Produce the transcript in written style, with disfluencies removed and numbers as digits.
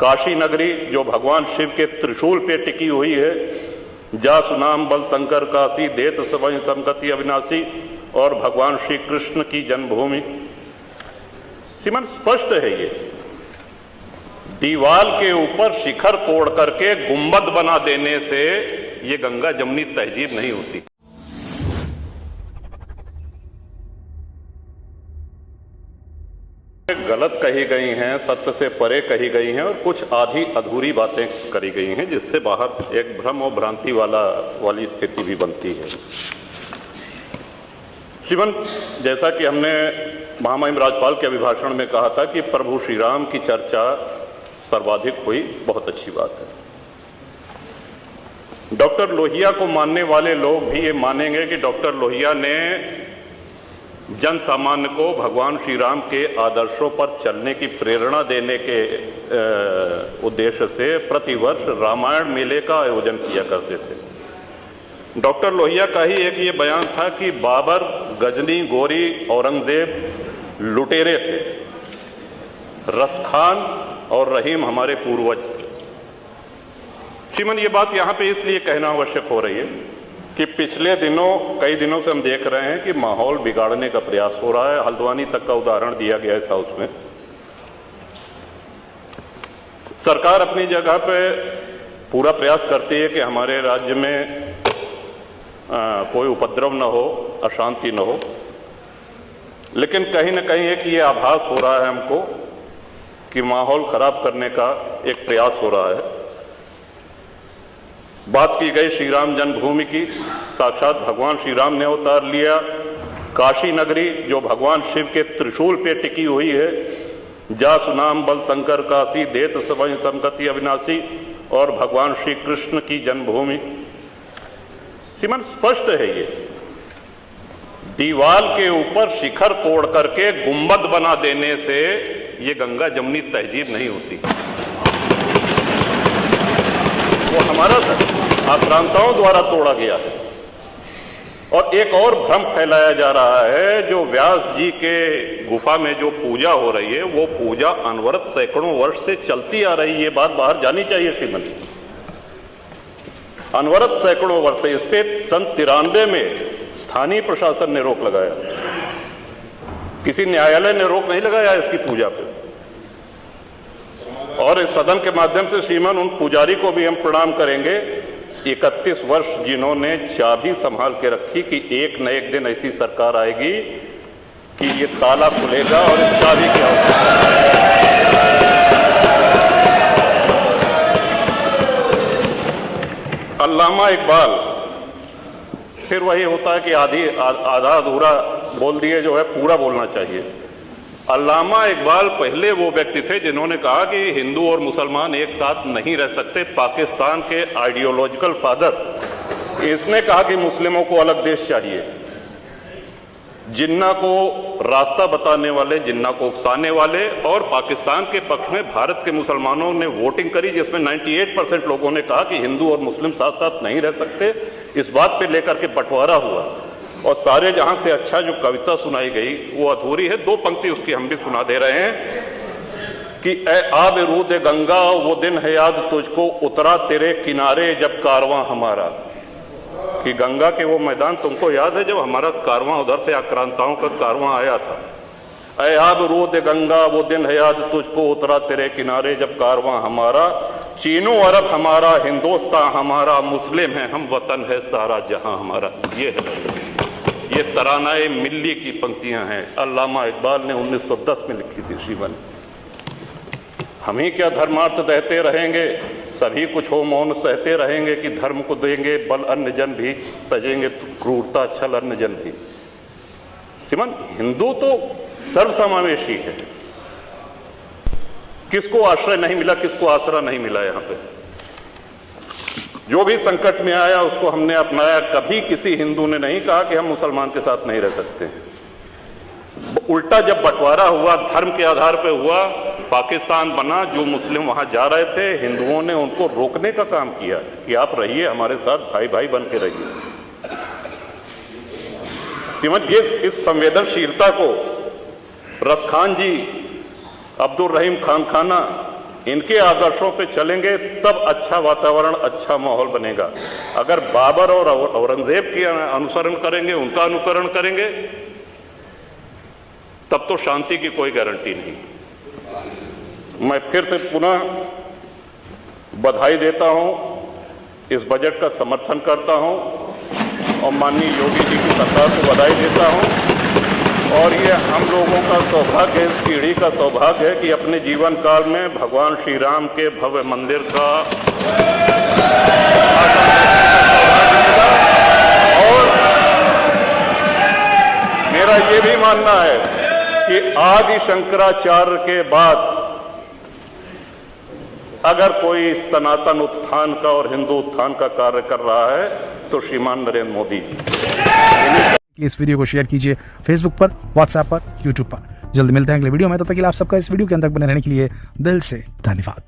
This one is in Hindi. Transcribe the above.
काशी नगरी जो भगवान शिव के त्रिशूल पे टिकी हुई है, जा सुनाम बल शंकर काशी देत सवै संगति अविनाशी, और भगवान श्री कृष्ण की जन्मभूमि। श्रीमान स्पष्ट है ये, दीवाल के ऊपर शिखर तोड़ करके गुंबद बना देने से ये गंगा जमुनी तहजीब नहीं होती। गलत कही गई हैं, सत्य से परे कही गई हैं और कुछ आधी अधूरी बातें करी गई हैं, जिससे बाहर एक भ्रम और भ्रांति वाली स्थिति भी बनती है। श्रीमान, जैसा कि हमने महामहिम राज्यपाल के अभिभाषण में कहा था कि प्रभु श्री राम की चर्चा सर्वाधिक हुई, बहुत अच्छी बात है। डॉक्टर लोहिया को मानने वाले लोग भी ये मानेंगे कि डॉक्टर लोहिया ने जन सामान्य को भगवान श्री राम के आदर्शों पर चलने की प्रेरणा देने के उद्देश्य से प्रतिवर्ष रामायण मेले का आयोजन किया करते थे। डॉक्टर लोहिया का ही एक ये बयान था कि बाबर, गजनी, गोरी, औरंगजेब लुटेरे थे, रसखान और रहीम हमारे पूर्वज थे। श्रीमान, ये बात यहाँ पे इसलिए कहना आवश्यक हो रही है कि पिछले कई दिनों से हम देख रहे हैं कि माहौल बिगाड़ने का प्रयास हो रहा है। हल्द्वानी तक का उदाहरण दिया गया इस हाउस में। सरकार अपनी जगह पे पूरा प्रयास करती है कि हमारे राज्य में कोई उपद्रव न हो, अशांति न हो, लेकिन कहीं ना कहीं एक ये आभास हो रहा है हमको कि माहौल खराब करने का एक प्रयास हो रहा है। बात की गई श्री राम जन्मभूमि की, साक्षात भगवान श्री राम ने अवतार लिया। काशी नगरी जो भगवान शिव के त्रिशूल पे टिकी हुई है, जा सुनाम बल शंकर काशी देत सवै संगति अविनाशी, और भगवान श्री कृष्ण की जन्मभूमि। श्रीमान, स्पष्ट है ये, दीवाल के ऊपर शिखर तोड़ करके गुंबद बना देने से ये गंगा जमुनी तहजीब नहीं होती। वो हमारा आक्रांताओं द्वारा तोड़ा गया है। और एक और भ्रम फैलाया जा रहा है, जो व्यास जी के गुफा में जो पूजा हो रही है, वो पूजा अनवरत सैकड़ों वर्ष से चलती आ रही है। ये बात बाहर जानी चाहिए श्रीमती। अनवरत सैकड़ों वर्ष से, इस पे सन 93 में स्थानीय प्रशासन ने रोक लगाया, किसी न्यायालय ने रोक नहीं लगाया इसकी पूजा पे। और इस सदन के माध्यम से श्रीमान उन पुजारी को भी हम प्रणाम करेंगे, 31 वर्ष जिन्होंने चाबी संभाल के रखी कि एक न एक दिन ऐसी सरकार आएगी कि ये ताला खुलेगा और इस चाबी की आवश्यकता। अल्लामा इकबाल, फिर वही होता है कि आधा अधूरा बोल दिए जो है पूरा बोलना चाहिए। अल्लामा इकबाल पहले वो व्यक्ति थे जिन्होंने कहा कि हिंदू और मुसलमान एक साथ नहीं रह सकते। पाकिस्तान के आइडियोलॉजिकल फादर, इसने कहा कि मुस्लिमों को अलग देश चाहिए। जिन्ना को रास्ता बताने वाले, जिन्ना को उकसाने वाले, और पाकिस्तान के पक्ष में भारत के मुसलमानों ने वोटिंग करी, जिसमें 98% लोगों ने कहा कि हिंदू और मुस्लिम साथ साथ नहीं रह सकते। इस बात पे लेकर के बंटवारा हुआ और सारे जहां से अच्छा जो कविता सुनाई गई वो अधूरी है। 2 पंक्ति उसकी हम भी सुना दे रहे हैं कि ए आब रूद गंगा, वो दिन है याद तुझको, उतरा तेरे किनारे जब कारवां हमारा। कि गंगा के वो मैदान तुमको याद है जब हमारा कारवां उधर से आक्रांताओं का कारवां आया था। ए आब रूद गंगा, वो दिन है याद तुझको, उतरा तेरे किनारे जब कारवां हमारा। चीनो अरब हमारा, हिंदुस्तान हमारा, मुस्लिम है हम, वतन है सारा जहां हमारा। ये है, ये तरानाए मिल्ली की पंक्तियां हैं, अल्लामा इकबाल ने 1910 में लिखी थी। श्रीमान, हम ही क्या धर्मार्थ देते रहेंगे, सभी कुछ हो मौन सहते रहेंगे, कि धर्म को देंगे बल अन्य जन भी, तजेंगे क्रूरता छल अन्य जन भी। श्रीमान, हिंदू तो सर्वसमावेशी है। किसको आश्रय नहीं मिला, किसको आसरा नहीं मिला? यहाँ पे जो भी संकट में आया उसको हमने अपनाया। कभी किसी हिंदू ने नहीं कहा कि हम मुसलमान के साथ नहीं रह सकते हैं। उल्टा जब बंटवारा हुआ, धर्म के आधार पर हुआ, पाकिस्तान बना, जो मुस्लिम वहां जा रहे थे, हिंदुओं ने उनको रोकने का काम किया कि आप रहिए हमारे साथ, भाई भाई बन के रहिए। ये इस संवेदनशीलता को रसखान जी, अब्दुल रहीम खान खाना, इनके आदर्शों पे चलेंगे तब अच्छा वातावरण, अच्छा माहौल बनेगा। अगर बाबर और औरंगजेब की अनुसरण करेंगे, उनका अनुकरण करेंगे, तब तो शांति की कोई गारंटी नहीं। मैं फिर से पुनः बधाई देता हूं, इस बजट का समर्थन करता हूं और माननीय योगी जी की सरकार को बधाई देता हूं। और ये हम लोगों का सौभाग्य है, इस पीढ़ी का सौभाग्य है कि अपने जीवन काल में भगवान श्री राम के भव्य मंदिर का और मेरा ये भी मानना है कि आदि शंकराचार्य के बाद अगर कोई सनातन उत्थान का और हिंदू उत्थान का कार्य कर रहा है तो श्रीमान नरेंद्र मोदी जी। इस वीडियो को शेयर कीजिए फेसबुक पर, व्हाट्सएप पर, यूट्यूब पर। जल्द मिलते हैं अगले वीडियो में। तब तक के लिए आप सबका इस वीडियो के अंत तक बने रहने के लिए दिल से धन्यवाद।